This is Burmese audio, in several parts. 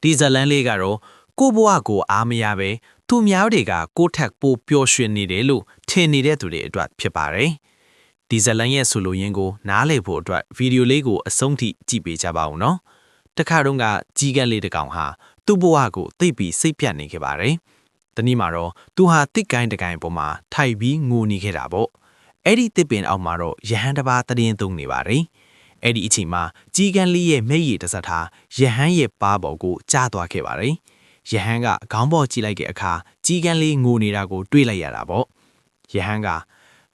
ဒီဇလန်လေးကတော့ကိုဘွားကိုအားမရပဲသူများတွေကကိုထက်ပိုပျော်ရွှင်နေတယ်လို့ထင်နေတဲ့သူတွေအတွက်ဖြစ်ပါတယ်ဒီဇလန်ရဲ့ဆိုလိုရင်းကိုနားလည်ဖို့အတွက်ဗီဒီယိုလေးကိုအဆုံးထိကြည့်ပေးကြပါဦးနော်တခါတော့ကကြီးကန်းလေးတစ်ကောင်ဟာသူ့ဘဝကိုသိပ်ပြီးစိတ်ပြတ်နေခဲ့ပါတယ်တနည်းမှာတော့သူဟာတစ်ကိုင်းတစ်ကိုင်းပေါ်မှာထိုက်ပြီးငိုနေခဲ့တာပေါ့အဲ့ဒီတစ်ပင်အောက်မှာတော့ရဟန်းတစ်ပါးတရင်သုံးနေပါတယ်အဲ့ဒီအချိန်မှာကြီးကန်းလေးရဲ့မျက်ရည်တစ်စက်ထားရဟန်းရဲ့ပါးပေါ်ကိုကျသွားခဲ့ပါတယ်ရဟန်းကခေါင်းပေါ်ကြည့်လိုက်တဲ့အခါကြီးကန်းလေးငိုနေတာကိုတွေးလိုက်ရတာပေါ့ရဟန်းက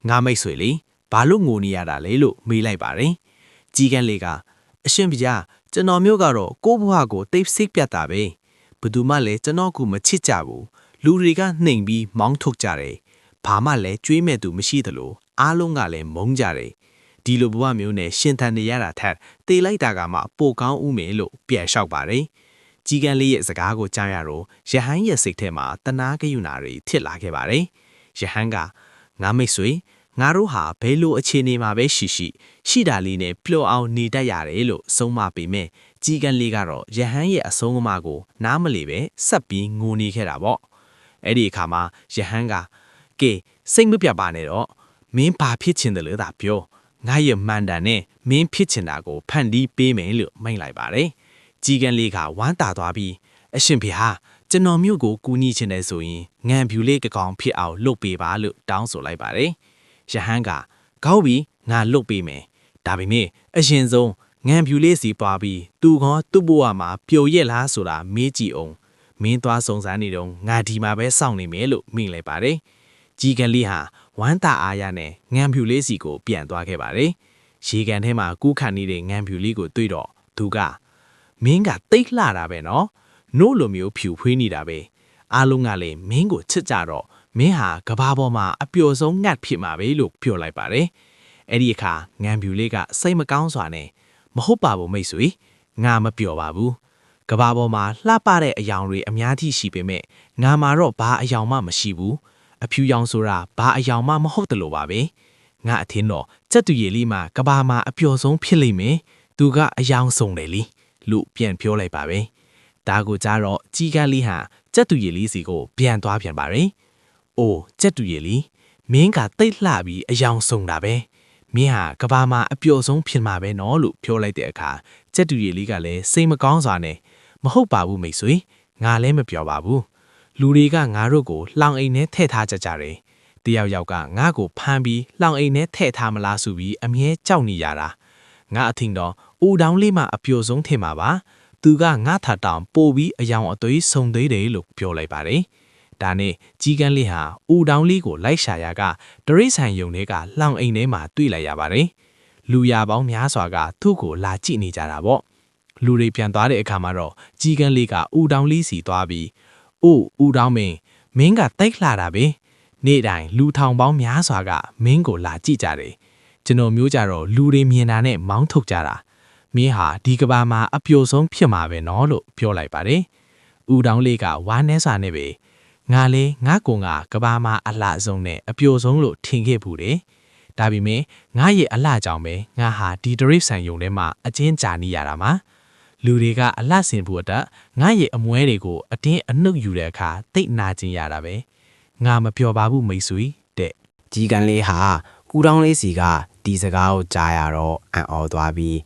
ငါမိတ်ဆွေလေးဘာလို့ငိုနေရတာလဲလို့မေးလိုက်ပါတယ်ကြီးကန်းလေးကအရှင်ဗျာကျွန်တော်မျိုးကတော့ကိုယ့်ဘဝကိုတိတ်ဆိတ်ပြတ်တာပဲဘယ်သူမှလည်းကျွန်တော်ကိုမချစ်ကြဘူးလူတွေကနှိမ်ပြီးမောင်းထုတ်ကြတယ်ဘာမှလည်းကြွေးမဲ့သူမရှိသလိုအားလုံးကလည်းမုန်းကြတယ်ဒီလိုဘဝမျိုးနဲ့ရှင်သန်နေရတာထက်တေးလိုက်တာကမှပိုကောင်းဦးမယ်လို့ပြန်လျှောက်ပါတယ်ကြီးကန်းလေးရဲ့စကားကိုကြားရတော့ရဟန်းရဲ့စိတ်ထဲမှာတနာကယူနာတွေဖြစ်လာခဲ့ပါတယ်ရဟန်းကငါမိတ်ဆွေငါတို့ဟာဘယ်လိုအခြေအနေမှာပဲရှိတာလေးနဲ့ပျော်အောင်နေတတ်ရတယ်လို့ဆုံးမပေမဲ့ကြီးကန်းလေးကတော့ရဟန်းရဲ့အဆုံးအမကိုနားမလည်ပဲဆက်ပြီးငိုနေခဲ့တာပေါ့အဲ့ဒီအခါမှာရဟန်းကကဲစိတ်မပြတ်ပါနဲ့တော့မင်းဘာဖြစ်ချင်တယ်လဲသာပြောငါရဲ့မန်တန်နဲ့မင်းဖြစ်ချင်တာကိုဖန်တီးပေးမယ်လို့မိန့်လိုက်ပါတယ်ကြီးကန်းလေးကဝမ်းသာသွားပြီးအရှင်ဖေဟာကျွန်တော်မျိုးကိုကူညီချင်တယ်ဆိုရင်ငံဖြူလေးကောင်ဖြစ်အောင်လုပ်ပေးပါလို့တောင်းဆိုလိုက်ပါတယ်ရဟန်းကကောင်းပြီငါလုပ်ပေးမယ်ဒါပေမဲ့အရင်ဆုံးငံဖြူလေးစီပွားပြီးသူ့ဘဝမှာပျော်ရက်လားဆိုတာမေးကြည့်အောင်မင်းသွားစုံစမ်းနေတော့ငါဒီမှာပဲစောင့်နေမယ်လို့မိန့်လိုက်ပါတယ်ကြီးကန်းလေးဟာဝမ်းသာအားရနဲ့ငံဖြူလေးစီကိုပြန်သွားခဲ့ပါတယ်ရေကန်ထဲမှာကူးခတ်နေတဲ့ငံဖြူလေးကိုတွေ့တော့သူကမင်းကတိတ်လှတာပဲနော်နို့လိုမျိုးဖြူဖွေးနေတာပဲအားလုံးကလည်းမင်းကိုချစ်ကြတော့မင်းဟာကဘာပေါ်မှာအပျော်ဆုံးငတ်ဖြစ်မှာပဲလို့ပြောလိုက်ပါတယ်အဲ့ဒီအခါငံဖြူလေးကစိတ်မကောင်းစွာနဲ့မဟုတ်ပါဘူးမိတ်ဆွေငါမပျော်ပါဘူးကဘာပေါ်မှာလှပတဲ့အယောင်တွေအများကြီးရှိပေမဲ့ငါမှာတော့ဘာအယောင်မှမရှိဘူးအဖြူရောင်ဆိုတာဘာအယောင်မှမဟုတ်တယ်လို့ပါပဲငါအထင်တော့စက်တူရည်လေးမှာကဘာမှာအပျော်ဆုံးဖြစ်လိမ့်မယ်သူကအယောင်ဆုံးတယ်လीလို့ပြန်ပြောလိုက်ပါပဲဒါကိုကြားတော့ကြီးကန်းလေးဟာစက်တူရည်လေးစီကိုပြန်သွားပြန်ပါတယ်အိုးစက်တူရည်လေးမင်းကတိတ်လှပြီးအယောင်ဆုံးတာပဲမင်းဟာကဘာမှာအပျော်ဆုံးဖြစ်မှာပဲနော်လို့ပြောလိုက်တဲ့အခါစက်တူရည်လေးကလည်းစိတ်မကောင်းစွာနဲ့မဟုတ်ပါဘူးမိတ်ဆွေငါလည်းမပြောပါဘူးလူတွေကငါတို့ကိုလောင်အိမ်ထဲထည့်ထားကြတယ်တယောက်ယောက်ကငါ့ကိုဖမ်းပြီးလောင်အိမ်ထဲထည့်ထားမလားဆိုပြီးအမြဲကြောက်နေရတာငါအထင်တော့ဦးတောင်းလေးမှအပျော်ဆုံးထင်မှာပါသူကငါထတောင်ပို့ပြီးအယောင်အသွေးဆုံသေးတယ်လို့ပြောလိုက်ပါတယ်ဒါနဲ့ကြီးကန်းလေးဟာဦးတောင်းလေးကိုလိုက်ရှာရကဒရိတ်ဆိုင်ယုံတွေကလောင်အိမ်ထဲမှာတွေ့လိုက်ရပါတယ်လူရပေါင်းများစွာကသူ့ကိုလာကြည့်နေကြတာပေါ့လူတွေပြန်သွားတဲ့အခါမှာတော့ကြီးကန်းလေးကဦးတောင်းလေးစီသွားပြီးအိုးဦးတောင်းမင်းကတိတ်လှတာပဲနေ့တိုင်းလူထောင်ပေါင်းများစွာကမင်းကိုလာကြည့်ကြတယ်ကျွန်တော်မျိုးကြတော့လူတွေမြင်တာနဲ့မောင်းထုတ်ကြတာမင်းဟာဒီကဘာမှာအပျော်ဆုံးဖြစ်မှာပဲနော်လို့ပြောလိုက်ပါတယ်ဦးတောင်းလေးကဝမ်းနှဲစွာနဲ့ပဲငါလေငါကကဘာမှာအလှဆုံးနဲ့အပျော်ဆုံးလို့ထင်ခဲ့ဘူးတယ်ဒါပေမဲ့ငါရဲ့အလှကြောင့်ပဲငါဟာဒီဒရိတ်ဆိုင်ယုံထဲမှာအချင်းကြာနေရတာမှာလူတွေကအလှဆင်ဖို့အတွက်ငါရဲ့အမွဲတွေကိုအတင်းအနှုတ်ယူတဲ့အခါတိတ်နာကျင်ရတာပဲငါမပျော်ပါဘူးမိတ်ဆွေတဲ့ကြီးကန်းလေးဟာဦးတောင်းလေးစီကဒီစကားကိုကြားရတော့အံ့ဩသွားပြီး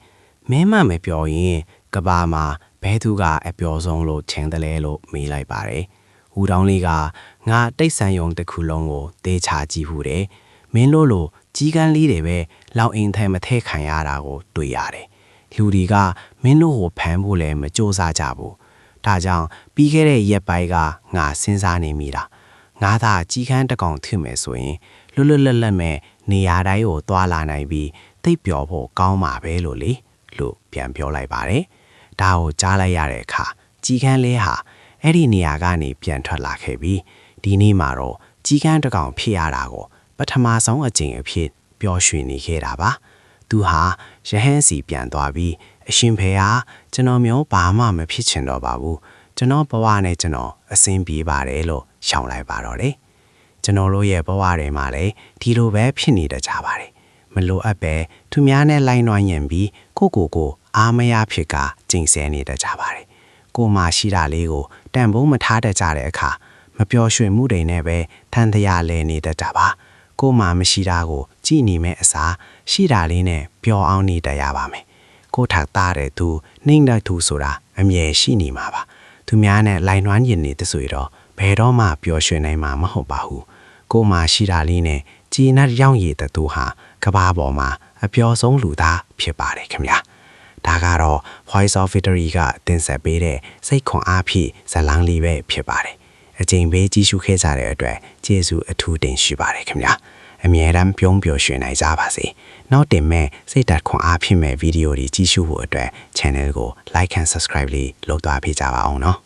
မင်းမပျော်ရင်ကဘာမှာဘဲသူကအပျော်ဆုံးလို့ထင်တယ်လေလို့မေးလိုက်ပါတယ်ဦးတောင်းလေးကငါတိတ်ဆန်ယုံတစ်ခုလုံးကိုတေးချကြည့်ဘူးတယ်မင်းလို့ကြီးကန်းလေးတွေပဲလောင်အိမ်ထဲမထဲခံရတာကိုတွေ့ရတယ်လူတွေကမင်းတို့ကိုဖမ်းဖို့လည်းမကြိုးစားကြဘူးဒါကြောင့်ပြီးခဲ့တဲ့ရက်ပိုင်းကငါစဉ်းစားနေမိတာငါသာကြီးကန်းတကောင်ထစ်မယ်ဆိုရင်လွတ်လပ်မဲ့နေရာတိုင်းကိုသွားလာနိုင်ပြီးသိပ်ပျော်ဖို့ကောင်းမှာပဲလို့ပြန်ပြောလိုက်ပါတယ်ဒါကိုကြားလိုက်ရတဲ့အခါကြီးကန်းလေးဟာအဲ့ဒီနေရာကနေပြန်ထွက်လာခဲ့ပြီးဒီနေ့မှာတော့ကြီးကန်းတကောင်ဖြစ်ရတာကိုပထမဆုံးအကြိမ်အဖြစ်ပျော်ရွှင်နေခဲ့တာပါသူဟာရဟန်းစီပြန်သွားပြီးအရှင်ဖေဟာကျွန်တော်မျိုးဘာမှမဖြစ်ချင်တော့ပါဘူးကျွန်တော်ဘဝနဲ့ကျွန်တော်အဆင်ပြေပါတယ်လို့ရှောင်လိုက်ပါတော့တယ်ကျွန်တော်တို့ရဲ့ဘဝတွေမှာလည်းဒီလိုပဲဖြစ်နေတတ်ကြပါတယ်မလိုအပ်ပဲသူများနဲ့လိုက်နှွှမ်းရင်ပြီးကိုအားမရဖြစ်ကကျင့်ဆဲနေတတ်ကြပါတယ် ကိုမှရှိတာလေးကိုတန်ဖိုးမထားတတ်ကြတဲ့အခါမပျော်ရွှင်မှုတွေနဲ့ပဲထန်တရားလဲနေတတ်တာပါကိုမှမရှိတာကိုကြည်နေမဲ့အစားရှိတာလေးနဲ့ပျော်အောင်နေတတ်ရပါမယ်ကိုထက်သားတဲ့သူနှိမ့်တဲ့သူဆိုတာအမြဲရှိနေမှာပါသူများနဲ့လိုင်နှွမ်းရင်နေတဲ့ဆိုရတော့ဘယ်တော့မှပျော်ရွှင်နိုင်မှာမဟုတ်ပါဘူးကိုမှရှိတာလေးနဲ့ကြည်နပ်ရောင်ရည်တဲ့သူဟာကဘာပေါ်မှာအပျော်ဆုံးလူသားဖြစ်ပါတယ်ခင်ဗျာဒါကတော့ Voice of Victory ကတင်ဆက်ပေးတဲ့စိတ်ခွန်အားဖြည့်ဇလန်းလေးပဲဖြစ်ပါတယ်အချိန်ပေးကြည့်ရှုခဲ့ကြတဲ့အတွက်ကျေးဇူးအထူးတင်ရှိပါတယ်ခင်ဗျာအမြဲတမ်းပြုံးပျော်ရွှင်နိုင်ကြပါစေနောက်တင်မဲ့စိတ်ဓာတ်ခွန်အားဖြည့်မဲ့ဗီဒီယိုတွေကြည့်ရှုဖို့အတွက် channel ကို like and subscribe လေးလုပ်သွားပေးကြပါအောင်နော်